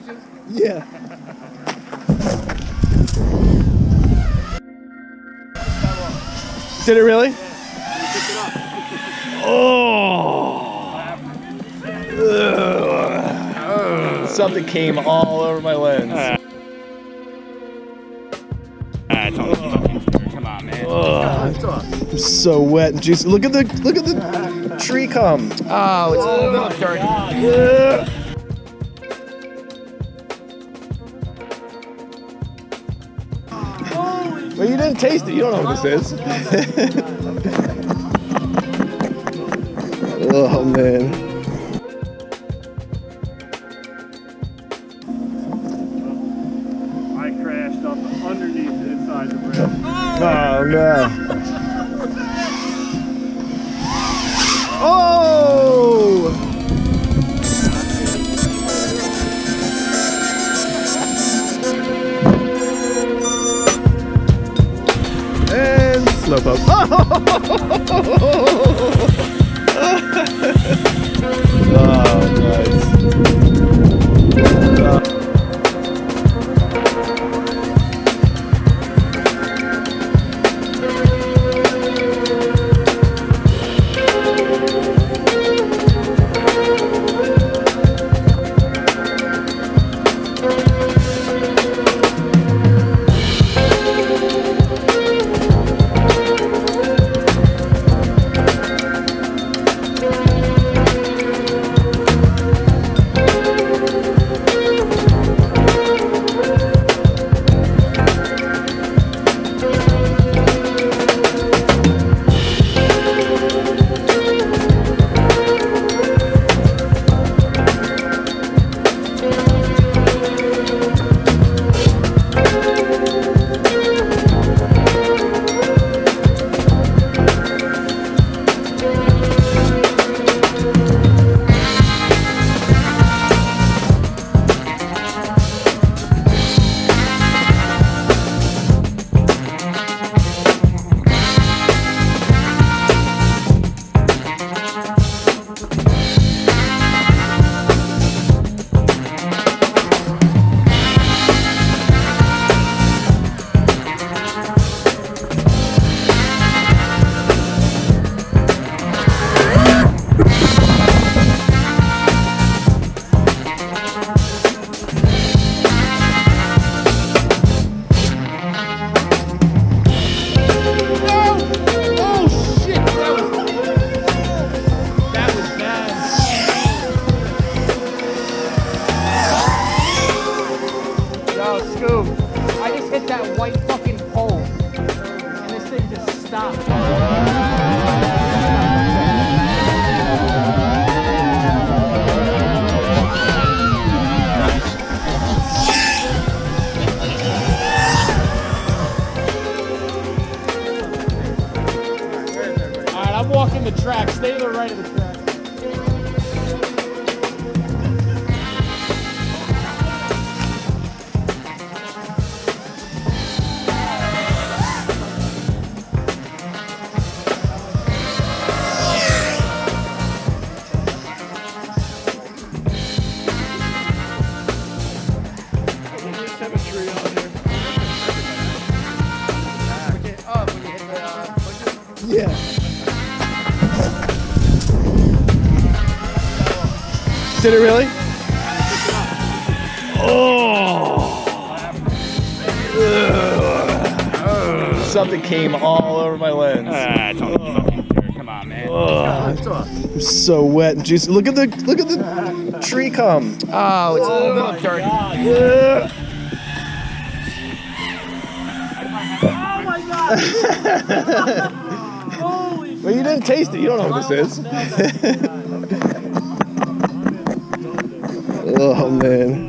sessions? Yeah. Did it really? Oh! Something came all over my lens. Come on, man. I'm so wet and juicy. Look at the tree come. Oh, it's a little bit dirty. Well, you didn't taste it. You don't know what this is. Oh, man. I crashed up underneath the inside the bridge. Oh, no. Oh! And slow poke. Oh, nice. track. Stay to the right of the track. Yeah. Did it really? Oh. Something came all over my lens. Come on, man. I'm so wet and juicy. Look at the tree come. Oh, it's a little bit dirty. Oh my god! Holy Well, you didn't taste it. You don't know what this is. Oh, man.